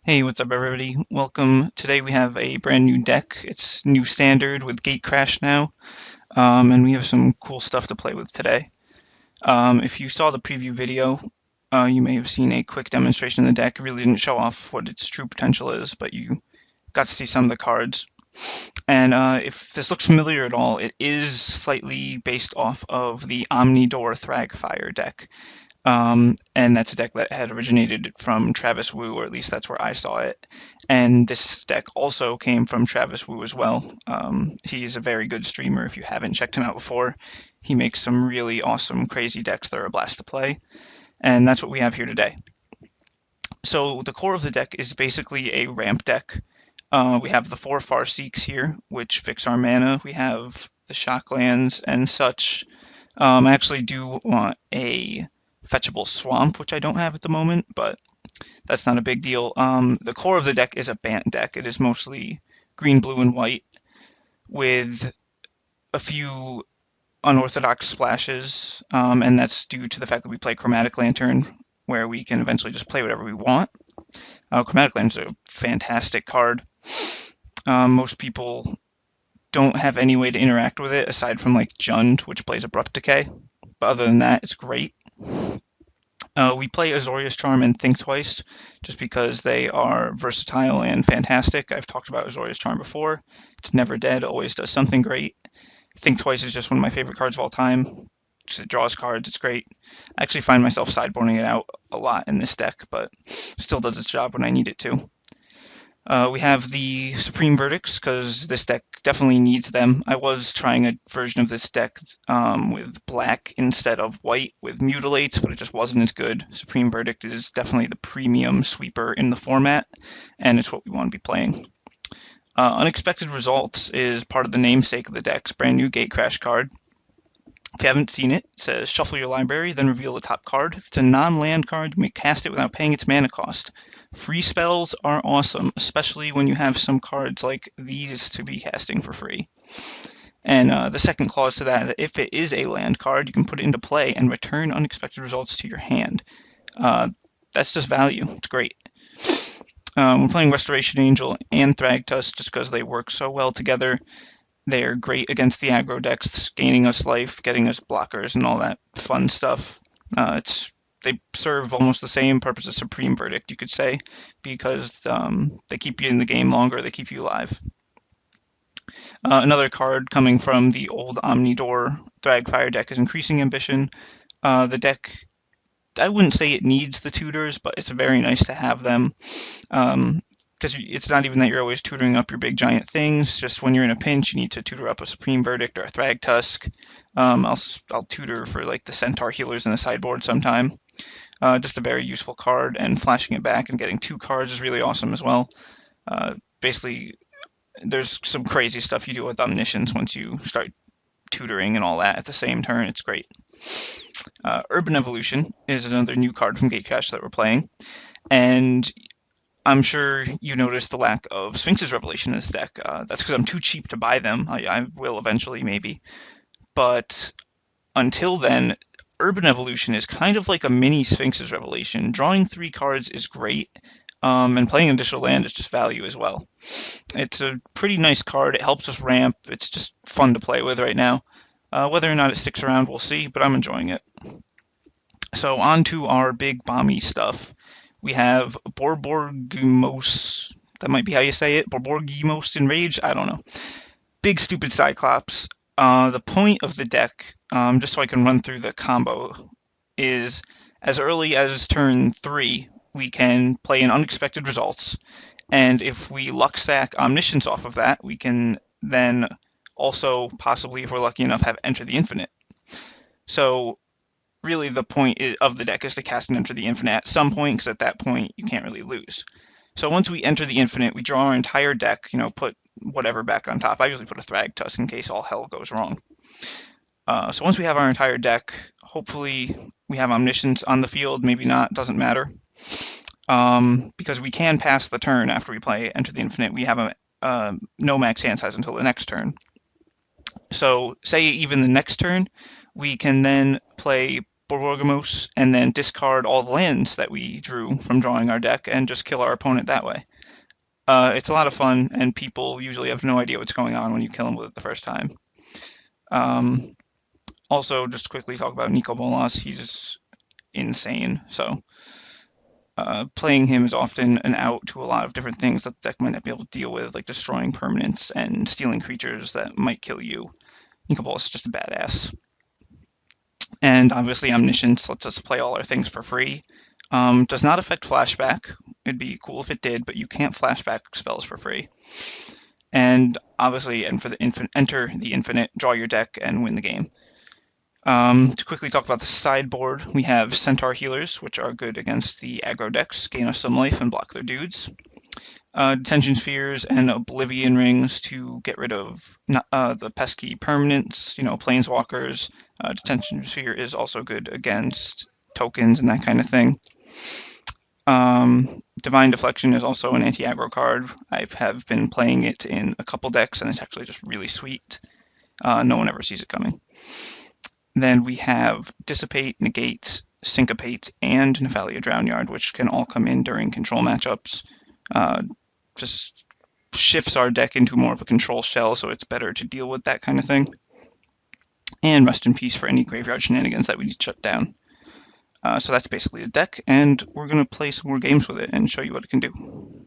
Hey, what's up, everybody? Welcome. Today we have a brand new deck. It's new standard with gate crash now, and we have some cool stuff to play with today. If you saw the preview video, you may have seen a quick demonstration of the deck. It really didn't show off what its true potential is, but you got to see some of the cards. And if this looks familiar at all, it is slightly based off of the Omnidor Thragfire deck. And that's a deck that had originated from Travis Wu, or at least that's where I saw it. And this deck also came from Travis Wu as well. He's a very good streamer if you haven't checked him out before. He makes some really awesome, crazy decks that are a blast to play. And that's what we have here today. So the core of the deck is basically a ramp deck. We have the 4 Farseeks here, which fix our mana. We have the Shocklands and such. I actually do want a fetchable swamp, which I don't have at the moment, but that's not a big deal. The core of the deck is a Bant deck. It is mostly green, blue, and white with a few unorthodox splashes, and that's due to the fact that we play Chromatic Lantern, where we can eventually just play whatever we want. Chromatic Lantern is a fantastic card. Most people don't have any way to interact with it aside from like Jund, which plays Abrupt Decay, but other than that, it's great. We play Azorius Charm and Think Twice just because they are versatile and fantastic. I've talked about Azorius Charm before. It's never dead, always does something great. Think Twice is just one of my favorite cards of all time. Just it draws cards, it's great. I actually find myself sideboarding it out a lot in this deck, but it still does its job when I need it to. We have the Supreme Verdicts because this deck definitely needs them. I was trying a version of this deck with black instead of white with Mutilates, but it just wasn't as good. Supreme Verdict is definitely the premium sweeper in the format, and it's what we want to be playing. Unexpected Results is part of the namesake of the deck's brand new Gate Crash card. If you haven't seen it, it says shuffle your library, then reveal the top card. If it's a non-land card, you may cast it without paying its mana cost. Free spells are awesome, especially when you have some cards like these to be casting for free. And the second clause to that, if it is a land card, you can put it into play and return unexpected results to your hand. That's just value. It's great. We're playing Restoration Angel and Thragtusk just because they work so well together. They're great against the aggro decks, gaining us life, getting us blockers, and all that fun stuff. They serve almost the same purpose as Supreme Verdict, you could say, because they keep you in the game longer, they keep you alive. Another card coming from the old Omnidor Thragfire deck is Increasing Ambition. The deck, I wouldn't say it needs the tutors, but it's very nice to have them. Because it's not even that you're always tutoring up your big giant things. Just when you're in a pinch, you need to tutor up a Supreme Verdict or a Thragtusk. I'll tutor for like the Centaur healers in the sideboard sometime. Just a very useful card, and flashing it back and getting 2 cards is really awesome as well. Basically, there's some crazy stuff you do with Omniscience once you start tutoring and all that at the same turn. It's great. Urban Evolution is another new card from Gatecrash that we're playing, and I'm sure you noticed the lack of Sphinx's Revelation in this deck. That's because I'm too cheap to buy them. I will eventually, maybe. But until then, Urban Evolution is kind of like a mini Sphinx's Revelation. Drawing 3 cards is great, and playing additional land is just value as well. It's a pretty nice card. It helps us ramp. It's just fun to play with right now. Whether or not it sticks around, we'll see, but I'm enjoying it. So on to our big bomby stuff. We have Borborgimos. That might be how you say it. Borborgimos Enrage? I don't know. Big stupid Cyclops. The point of the deck, just so I can run through the combo, is as early as turn 3, we can play in Unexpected Results. And if we luck sack Omniscience off of that, we can then also, possibly, if we're lucky enough, have Enter the Infinite. So really the point of the deck is to cast and Enter the Infinite at some point, because at that point you can't really lose. So once we enter the Infinite, we draw our entire deck, put whatever back on top. I usually put a Thragtusk in case all hell goes wrong. So once we have our entire deck, hopefully we have Omniscience on the field, maybe not, doesn't matter. Because we can pass the turn after we play Enter the Infinite. We have no max hand size until the next turn. So say even the next turn, we can then play Borborgamos, and then discard all the lands that we drew from drawing our deck and just kill our opponent that way. It's a lot of fun, and people usually have no idea what's going on when you kill them with it the first time. Um, Also, just to quickly talk about Nico Bolas, he's insane. So playing him is often an out to a lot of different things that the deck might not be able to deal with, like destroying permanents and stealing creatures that might kill you. Nico Bolas is just a badass. And obviously Omniscience lets us play all our things for free. Does not affect flashback. It'd be cool if it did, but you can't flashback spells for free. And obviously, and for the enter the infinite, draw your deck, and win the game. To quickly talk about the sideboard, we have Centaur Healers, which are good against the aggro decks, gain us some life and block their dudes. Detention Spheres and Oblivion Rings to get rid of the pesky permanents, Planeswalkers. Detention Sphere is also good against tokens and that kind of thing. Divine Deflection is also an anti-aggro card. I have been playing it in a couple decks, and it's actually just really sweet. No one ever sees it coming. Then we have Dissipate, Negate, Syncopate, and Nephalia Drownyard, which can all come in during control matchups. Just shifts our deck into more of a control shell, so it's better to deal with that kind of thing. And Rest in Peace for any graveyard shenanigans that we need to shut down. So that's basically the deck, and we're going to play some more games with it and show you what it can do.